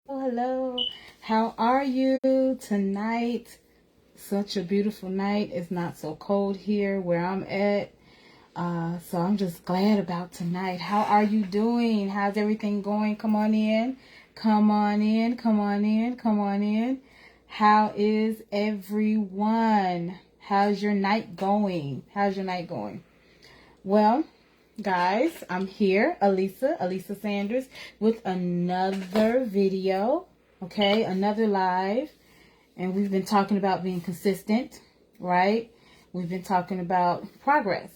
Hello. How are you tonight? Such a beautiful night. It's not so cold here where I'm at. So I'm just glad about tonight. How are you doing? How's everything going? Come on in. Come on in. Come on in. Come on in. How is everyone? How's your night going? How's your night going? Well, guys, I'm here, Elisa Sanders, with another video, okay, another live, and we've been talking about being consistent, right? We've been talking about progress,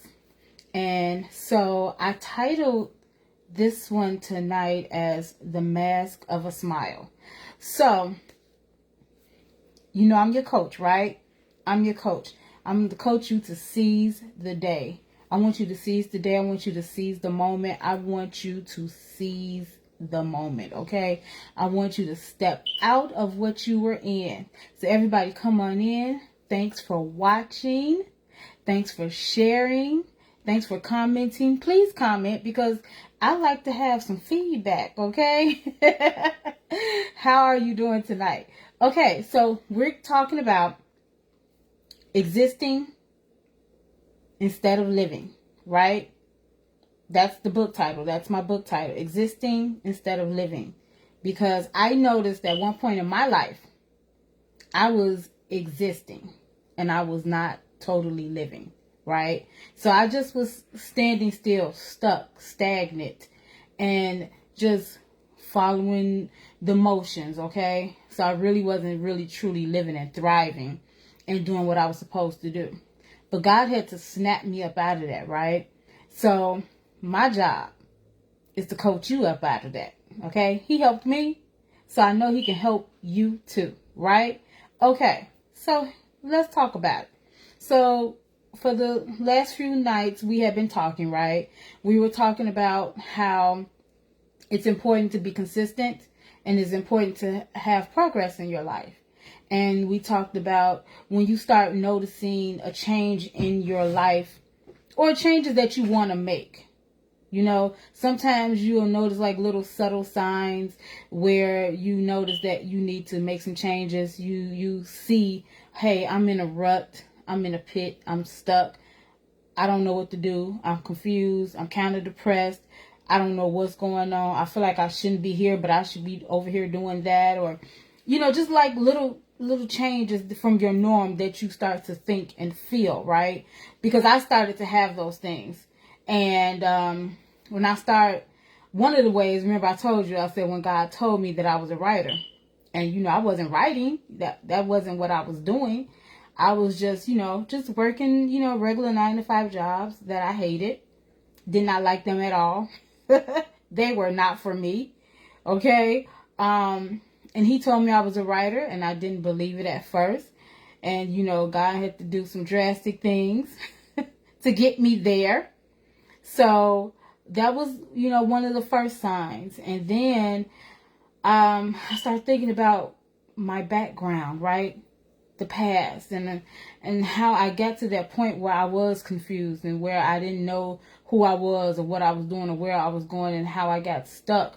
and so I titled this one tonight as The Mask of a Smile. So, I'm your coach, right? I'm your coach. I'm to coach you to seize the day. I want you to seize the day. I want you to seize the moment. I want you to seize the moment, okay? I want you to step out of what you were in. So everybody come on in. Thanks for watching. Thanks for sharing. Thanks for commenting. Please comment because I like to have some feedback, okay? How are you doing tonight? Okay, so we're talking about existing instead of living, right? That's the book title. That's my book title. Existing instead of living. Because I noticed at one point in my life, I was existing and I was not totally living, right? So I just was standing still, stuck, stagnant, and just following the motions, okay? So I really wasn't really truly living and thriving and doing what I was supposed to do. But God had to snap me up out of that, right? So my job is to coach you up out of that, okay? He helped me, so I know he can help you too, right? Okay, so let's talk about it. So for the last few nights, we have been talking, right? We were talking about how it's important to be consistent and it's important to have progress in your life. And we talked about when you start noticing a change in your life or changes that you want to make. Sometimes you'll notice like little subtle signs where you notice that you need to make some changes. You see, hey, I'm in a rut. I'm in a pit. I'm stuck. I don't know what to do. I'm confused. I'm kind of depressed. I don't know what's going on. I feel like I shouldn't be here, but I should be over here doing that. Or, just like little changes from your norm that you start to think and feel, right? Because I started to have those things. And when I start, one of the ways, remember I told you, I said when God told me that I was a writer. And, I wasn't writing. That wasn't what I was doing. I was just working, regular 9-to-5 jobs that I hated. Did not like them at all. They were not for me. Okay. And he told me I was a writer and I didn't believe it at first. And, God had to do some drastic things to get me there. So that was, one of the first signs. And then I started thinking about my background, right? The past and how I got to that point where I was confused and where I didn't know who I was or what I was doing or where I was going and how I got stuck.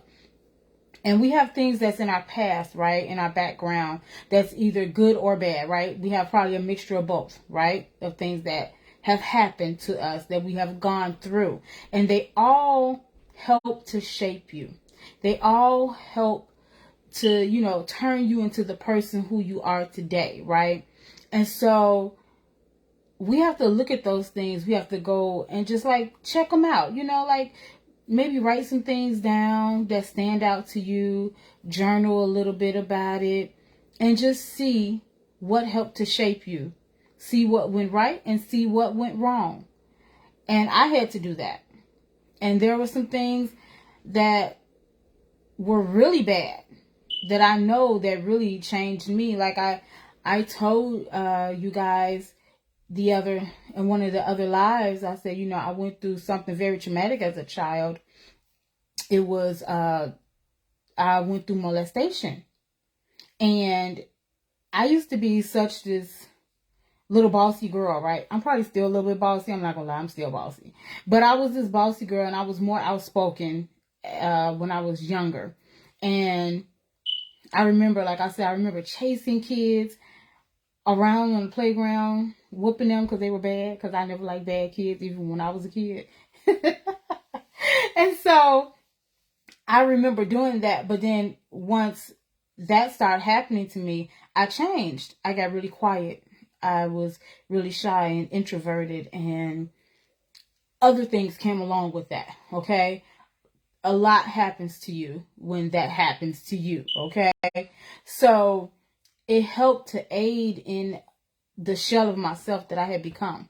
And we have things that's in our past, right? In our background that's either good or bad, right? We have probably a mixture of both, right? Of things that have happened to us that we have gone through. And they all help to shape you. They all help to, turn you into the person who you are today, right? And so we have to look at those things. We have to go and just like check them out, like maybe write some things down that stand out to you, journal a little bit about it, and just see what helped to shape you. See what went right and see what went wrong. And I had to do that. And there were some things that were really bad that I know that really changed me. Like I told you guys in one of the other lives, I said, I went through something very traumatic as a child. It was, I went through molestation. And I used to be such this little bossy girl, right? I'm probably still a little bit bossy. I'm not gonna lie, I'm still bossy. But I was this bossy girl and I was more outspoken when I was younger. And I remember, like I said, I remember chasing kids around on the playground, whooping them because they were bad, because I never liked bad kids, even when I was a kid. And so I remember doing that. But then once that started happening to me, I changed. I got really quiet. I was really shy and introverted, and other things came along with that. Okay. A lot happens to you when that happens to you. Okay. So it helped to aid in the shell of myself that I had become.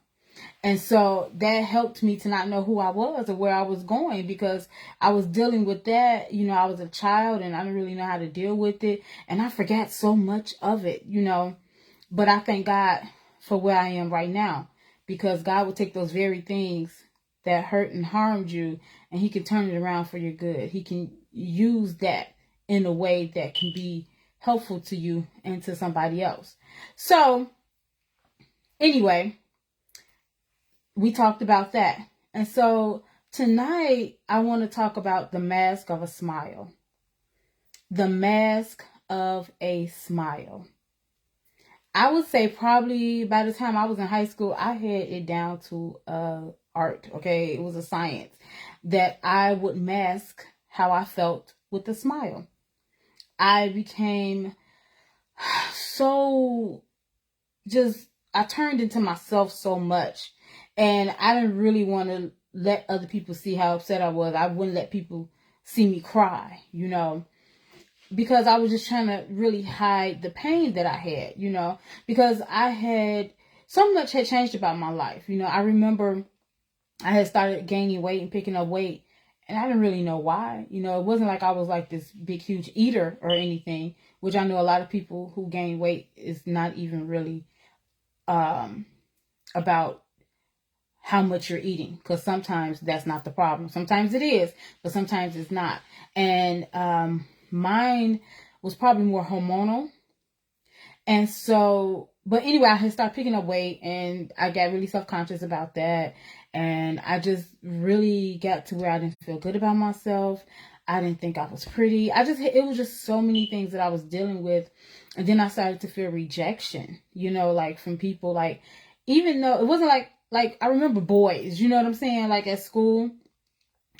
And so that helped me to not know who I was or where I was going, because I was dealing with that. You know, I was a child and I didn't really know how to deal with it. And I forgot so much of it, you know. But I thank God for where I am right now, because God will take those very things that hurt and harmed you, and He can turn it around for your good. He can use that in a way that can be helpful to you and to somebody else. So anyway, we talked about that. And so tonight I want to talk about the mask of a smile. The mask of a smile. I would say probably by the time I was in high school, I had it down to art. Okay, it was a science that I would mask how I felt with a smile. I became so I turned into myself so much, and I didn't really want to let other people see how upset I was. I wouldn't let people see me cry, you know, because I was just trying to really hide the pain that I had, you know, because so much had changed about my life. You know, I remember I had started gaining weight and picking up weight, and I didn't really know why. You know, it wasn't like I was like this big, huge eater or anything, which I know a lot of people who gain weight is not even really about how much you're eating, because sometimes that's not the problem. Sometimes it is, but sometimes it's not. And mine was probably more hormonal. And so, but anyway, I had started picking up weight, and I got really self-conscious about that. And I just really got to where I didn't feel good about myself. I didn't think I was pretty. It was just so many things that I was dealing with. And then I started to feel rejection, you know, like from people, like, even though it wasn't like I remember boys, you know what I'm saying? Like at school,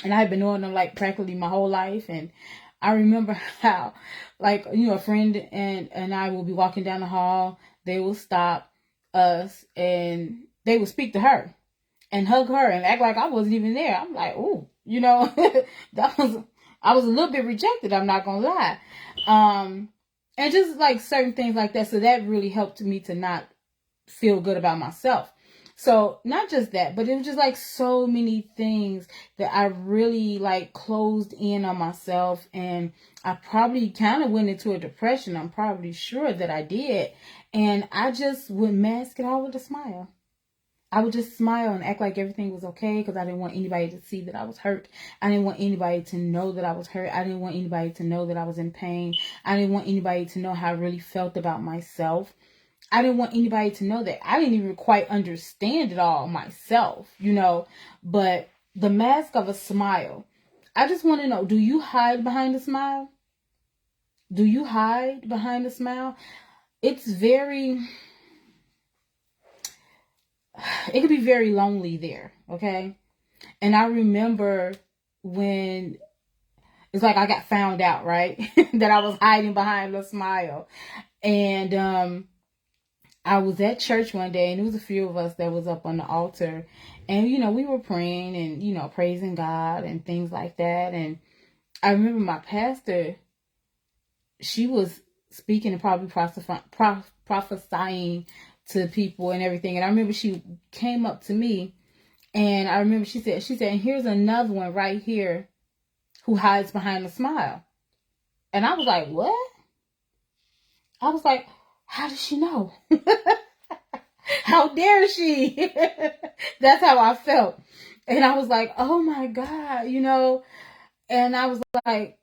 and I had been knowing them like practically my whole life. And I remember how, like, you know, a friend and I will be walking down the hall. They will stop us and they will speak to her and hug her and act like I wasn't even there. I'm like, ooh, you know, I was a little bit rejected. I'm not gonna lie. And just like certain things like that. So that really helped me to not feel good about myself. So not just that, but it was just like so many things that I really like closed in on myself, and I probably kind of went into a depression. I'm probably sure that I did. And I just would mask it all with a smile. I would just smile and act like everything was okay, because I didn't want anybody to see that I was hurt. I didn't want anybody to know that I was hurt. I didn't want anybody to know that I was in pain. I didn't want anybody to know how I really felt about myself. I didn't want anybody to know that. I didn't even quite understand it all myself, you know. But the mask of a smile. I just want to know, do you hide behind a smile? Do you hide behind a smile? It could be very lonely there, okay? And I remember when it's like I got found out, right? That I was hiding behind a smile. And I was at church one day, and there was a few of us that was up on the altar, and, you know, we were praying and, you know, praising God and things like that. And I remember my pastor, she was speaking and probably prophesying to people and everything. And I remember she came up to me, and I remember she said, and here's another one right here who hides behind a smile. And I was like, what? I was like, how does she know? How dare she? That's how I felt. And I was like, oh my God, you know. And I was like,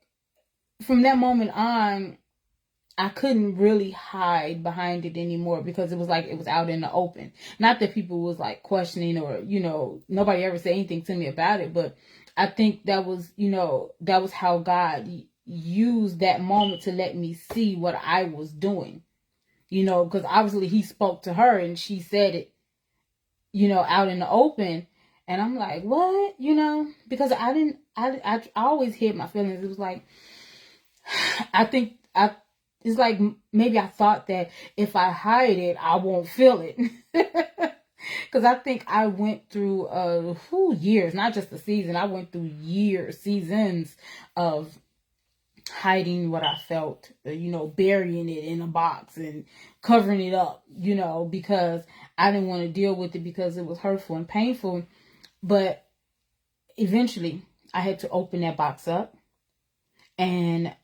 from that moment on, I couldn't really hide behind it anymore, because it was like it was out in the open. Not that people was like questioning, or, you know, nobody ever said anything to me about it, but I think that was, you know, that was how God used that moment to let me see what I was doing, because obviously he spoke to her and she said it, out in the open. And I'm like, what? Because I always hid my feelings. It was like, it's like maybe I thought that if I hide it, I won't feel it. Because I think I went through years, not just a season. I went through seasons of hiding what I felt, burying it in a box and covering it up, because I didn't want to deal with it because it was hurtful and painful. But eventually I had to open that box up, and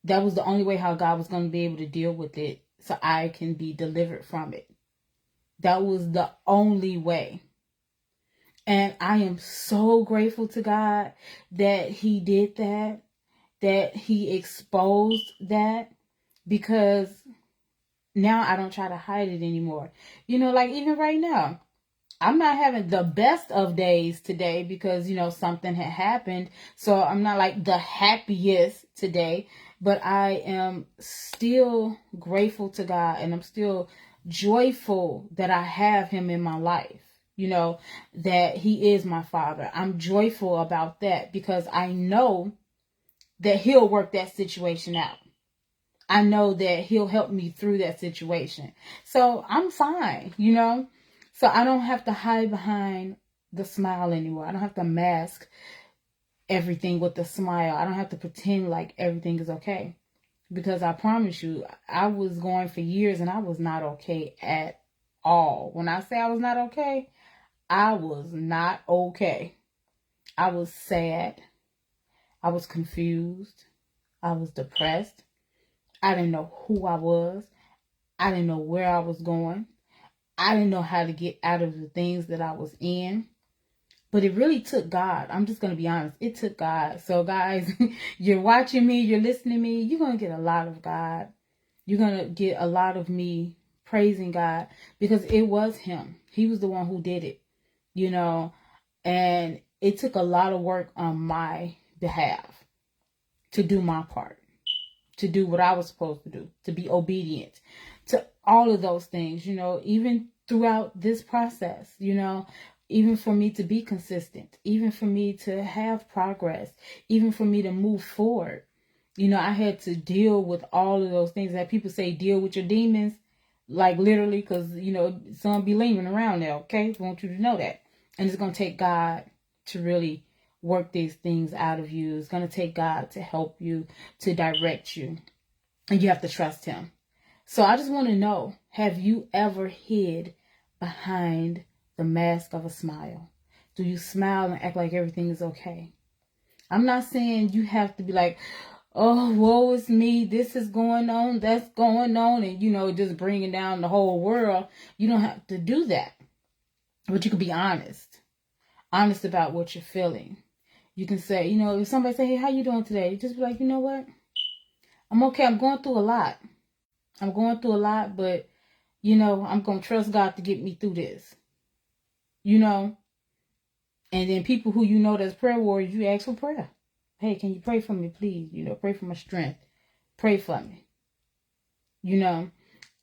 that was the only way how God was going to be able to deal with it so I can be delivered from it. That was the only way. And I am so grateful to God that he did that he exposed that, because now I don't try to hide it anymore. Like even right now, I'm not having the best of days today because, something had happened. So I'm not like the happiest today, but I am still grateful to God, and I'm still joyful that I have him in my life, that he is my father. I'm joyful about that because I know that he'll work that situation out. I know that he'll help me through that situation. So I'm fine, So I don't have to hide behind the smile anymore. I don't have to mask everything with the smile. I don't have to pretend like everything is okay. Because I promise you, I was going for years and I was not okay at all. When I say I was not okay, I was not okay. I was sad. I was confused. I was depressed. I didn't know who I was. I didn't know where I was going. I didn't know how to get out of the things that I was in. But it really took God. I'm just going to be honest. It took God. So guys, you're watching me, you're listening to me, you're going to get a lot of God. You're going to get a lot of me praising God, because it was him. He was the one who did it, and it took a lot of work on my behalf to do my part, to do what I was supposed to do, to be obedient, to all of those things, even throughout this process, even for me to be consistent, even for me to have progress, even for me to move forward. I had to deal with all of those things that people say, deal with your demons, like literally, because, some be leaning around there, okay? I want you to know that. And it's going to take God to really work these things out of you. It's going to take God to help you, to direct you. And you have to trust him. So I just want to know, have you ever hid behind the mask of a smile? Do you smile and act like everything is okay? I'm not saying you have to be like, oh, woe is me, this is going on, that's going on, and, just bringing down the whole world. You don't have to do that. But you can be honest about what you're feeling. You can say, if somebody say, hey, how you doing today? Just be like, you know what? I'm okay. I'm going through a lot. But, I'm going to trust God to get me through this. And then people who that's prayer warriors, you ask for prayer. Hey, can you pray for me, please? Pray for my strength. Pray for me.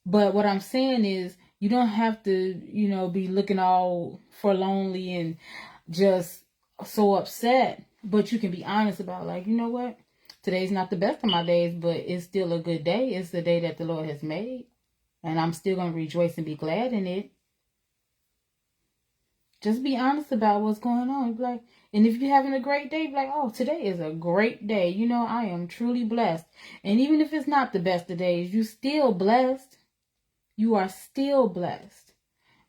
But what I'm saying is, you don't have to, be looking all forlornly and just so upset. But you can be honest about, like, you know what? Today's not the best of my days, but it's still a good day. It's the day that the Lord has made. And I'm still going to rejoice and be glad in it. Just be honest about what's going on. Like, and if you're having a great day, be like, oh, today is a great day. I am truly blessed. And even if it's not the best of days, you're still blessed. You are still blessed.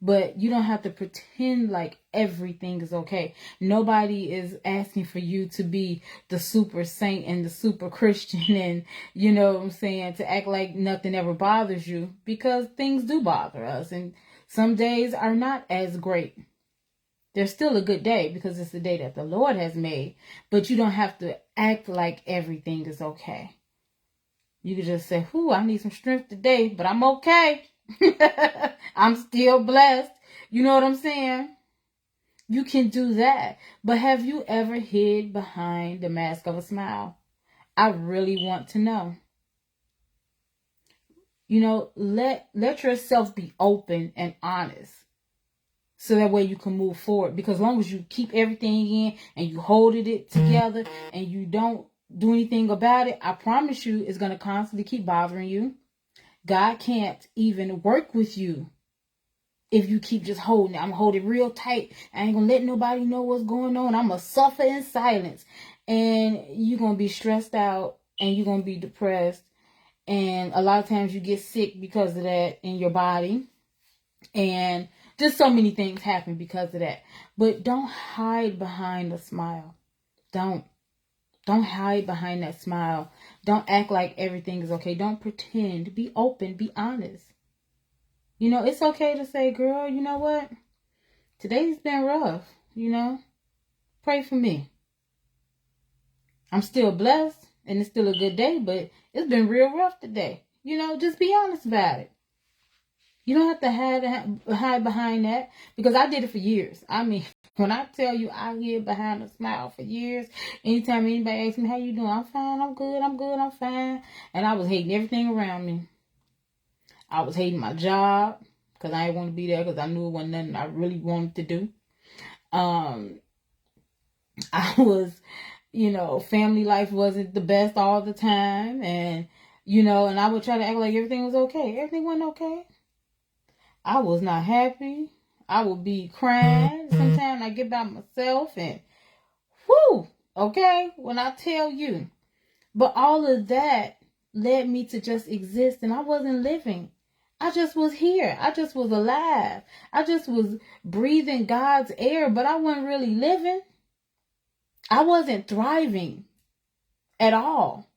But you don't have to pretend like everything is okay. Nobody is asking for you to be the super saint and the super Christian and, to act like nothing ever bothers you, because things do bother us. And some days are not as great. There's still a good day because it's the day that the Lord has made. But you don't have to act like everything is okay. You can just say, I need some strength today, but I'm okay. I'm still blessed. You know what I'm saying? You can do that. But have you ever hid behind the mask of a smile? I really want to know. You know, let yourself be open and honest. So that way you can move forward. Because as long as you keep everything in and you hold it together and you don't do anything about it, I promise you it's going to constantly keep bothering you. God can't even work with you if you keep just holding it. I'm going to hold it real tight. I ain't going to let nobody know what's going on. I'm going to suffer in silence. And you're going to be stressed out and you're going to be depressed. And a lot of times you get sick because of that in your body. And just so many things happen because of that. But don't hide behind a smile. Don't hide behind that smile. Don't act like everything is okay. Don't pretend. Be open. Be honest. You know, it's okay to say, girl, you know what? Today's been rough, you know. Pray for me. I'm still blessed and it's still a good day, but it's been real rough today. You know, just be honest about it. You don't have to hide behind that, because I did it for years. I mean, when I tell you I hid behind a smile for years, anytime anybody asks me, how you doing? I'm fine, I'm good, I'm fine. And I was hating everything around me. I was hating my job because I didn't want to be there because I knew it wasn't nothing I really wanted to do. I was, you know, family life wasn't the best all the time. And, you know, and I would try to act like everything was okay. Everything wasn't okay. I was not happy. I would be crying. Sometimes I get by myself and whoo, okay, when I tell you. But all of that led me to just exist, and I wasn't living. I just was here. I just was alive. I just was breathing God's air, but I wasn't really living. I wasn't thriving at all.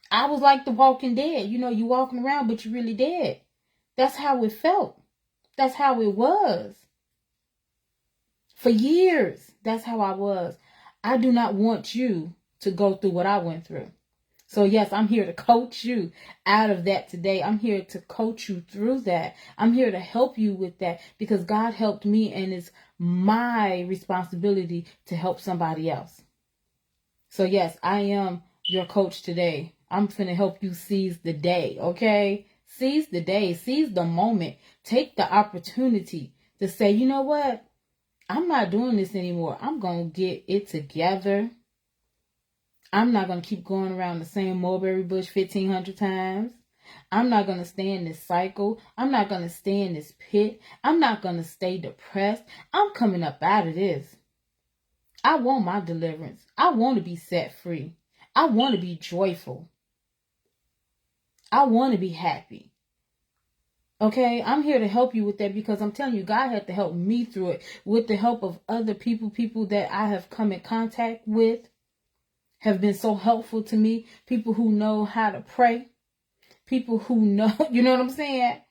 I was like the walking dead. You know, you walking around, but you really dead. That's how it felt. That's how it was. For years, that's how I was. I do not want you to go through what I went through. So yes, I'm here to coach you out of that today. I'm here to coach you through that. I'm here to help you with that because God helped me, and it's my responsibility to help somebody else. So yes, I am your coach today. I'm finna help you seize the day, okay? Seize the day, seize the moment. Take the opportunity to say, you know what? I'm not doing this anymore. I'm going to get it together. I'm not going to keep going around the same mulberry bush 1,500 times. I'm not going to stay in this cycle. I'm not going to stay in this pit. I'm not going to stay depressed. I'm coming up out of this. I want my deliverance. I want to be set free. I want to be joyful. I want to be happy. Okay, I'm here to help you with that because I'm telling you, God had to help me through it with the help of other people that I have come in contact with have been so helpful to me. People who know how to pray. People who know, you know what I'm saying?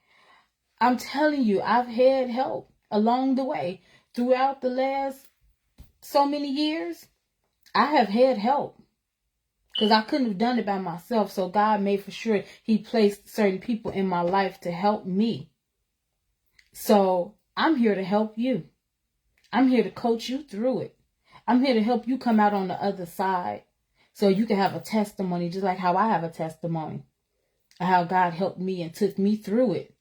I'm telling you, I've had help along the way. Throughout the last so many years, I have had help. Because I couldn't have done it by myself. So God made for sure He placed certain people in my life to help me. So I'm here to help you. I'm here to coach you through it. I'm here to help you come out on the other side. So you can have a testimony just like how I have a testimony. How God helped me and took me through it.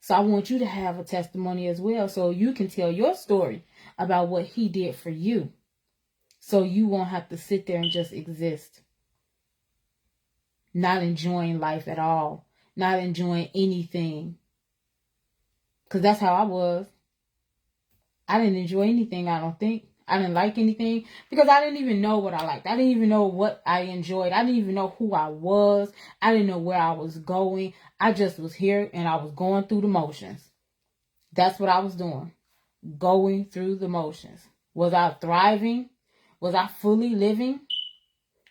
So I want you to have a testimony as well. So you can tell your story about what He did for you. So you won't have to sit there and just exist. Not enjoying life at all. Not enjoying anything. Because that's how I was. I didn't enjoy anything, I don't think. I didn't like anything because I didn't even know what I liked. I didn't even know what I enjoyed. I didn't even know who I was. I didn't know where I was going. I just was here and I was going through the motions. That's what I was doing. Going through the motions. Was I thriving? Was I fully living?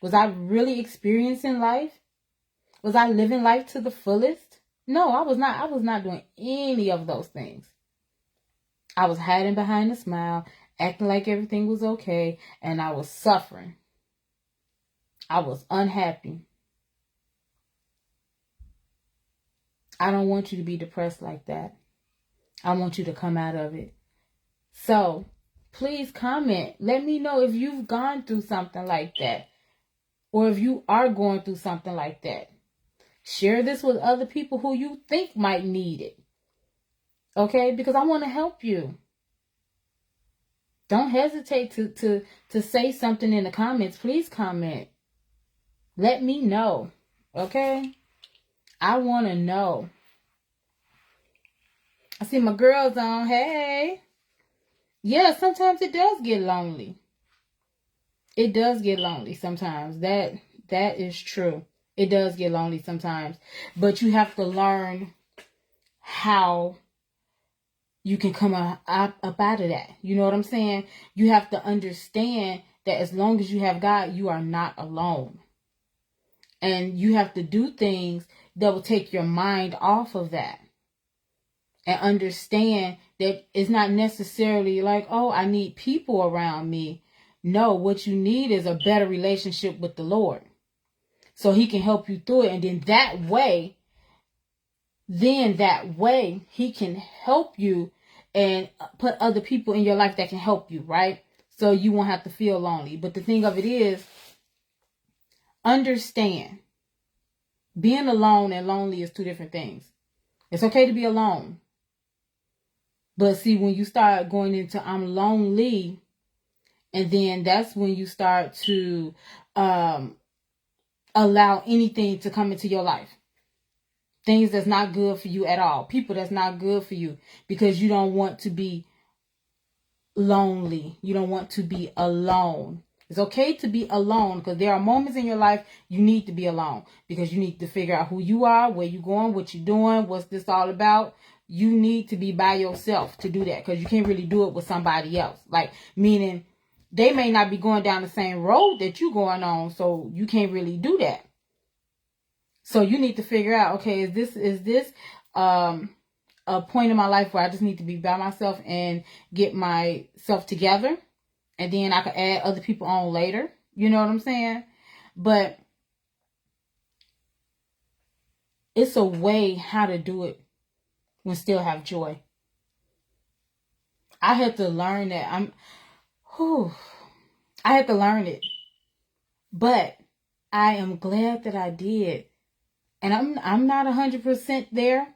Was I really experiencing life? Was I living life to the fullest? No, I was not. I was not doing any of those things. I was hiding behind a smile, acting like everything was okay, and I was suffering. I was unhappy. I don't want you to be depressed like that. I want you to come out of it. So, please comment. Let me know if you've gone through something like that, or if you are going through something like that. Share this with other people who you think might need it. Okay? Because I want to help you. Don't hesitate to say something in the comments. Please comment. Let me know. Okay? I want to know. I see my girls on. Hey. Yeah, sometimes it does get lonely. It does get lonely sometimes. That is true. It does get lonely sometimes. But you have to learn how you can come up out of that. You know what I'm saying? You have to understand that as long as you have God, you are not alone. And you have to do things that will take your mind off of that. And understand that it's not necessarily like, oh, I need people around me. No, what you need is a better relationship with the Lord. So he can help you through it. And then that way, he can help you and put other people in your life that can help you, right? So you won't have to feel lonely. But the thing of it is, understand, being alone and lonely is two different things. It's okay to be alone. But see, when you start going into I'm lonely, and then that's when you start to allow anything to come into your life. Things that's not good for you at all. People that's not good for you, because you don't want to be lonely. You don't want to be alone. It's okay to be alone, because there are moments in your life you need to be alone, because you need to figure out who you are, where you're going, what you're doing, what's this all about. You need to be by yourself to do that, because you can't really do it with somebody else. Like, meaning they may not be going down the same road that you're going on, so you can't really do that. So you need to figure out, okay, is this a point in my life where I just need to be by myself and get myself together, and then I can add other people on later. You know what I'm saying? But it's a way how to do it and still have joy. I had to learn that. I had to learn it. But I am glad that I did. And I'm not 100% there.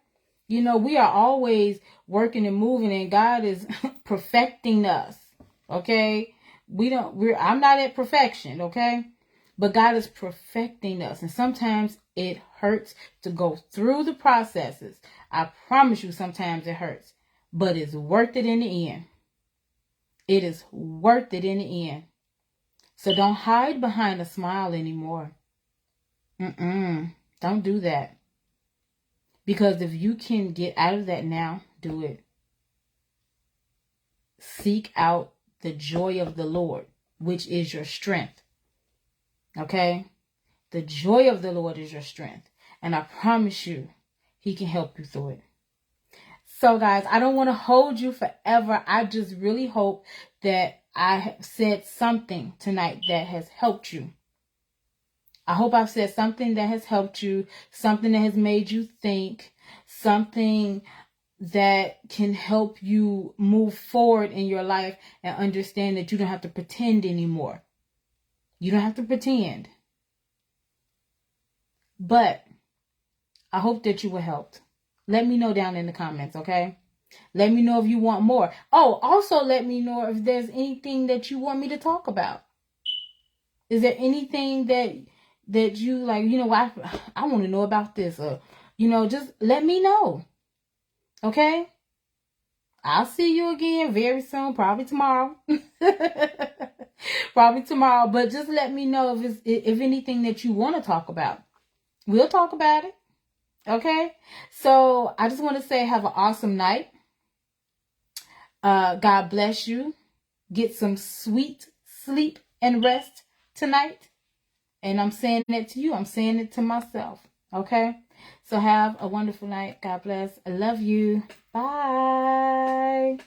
You know, we are always working and moving, and God is perfecting us. Okay? I'm not at perfection, okay? But God is perfecting us. And sometimes it hurts to go through the processes. I promise you, sometimes it hurts. But it's worth it in the end. It is worth it in the end. So don't hide behind a smile anymore. Don't do that. Because if you can get out of that now, do it. Seek out the joy of the Lord, which is your strength. Okay? The joy of the Lord is your strength. And I promise you, he can help you through it. So guys, I don't want to hold you forever. I just really hope that I have said something tonight that has helped you. I hope I've said something that has helped you, something that has made you think, something that can help you move forward in your life and understand that you don't have to pretend anymore. You don't have to pretend. But I hope that you were helped. Let me know down in the comments, okay? Let me know if you want more. Oh, also let me know if there's anything that you want me to talk about. Is there anything that you like, you know, I want to know about this, or, you know, just let me know. Okay? I'll see you again very soon, probably tomorrow. Probably tomorrow, but just let me know if anything that you want to talk about. We'll talk about it. Okay? So, I just want to say have an awesome night. God bless you. Get some sweet sleep and rest tonight. And I'm saying that to you. I'm saying it to myself. Okay? So have a wonderful night. God bless. I love you. Bye.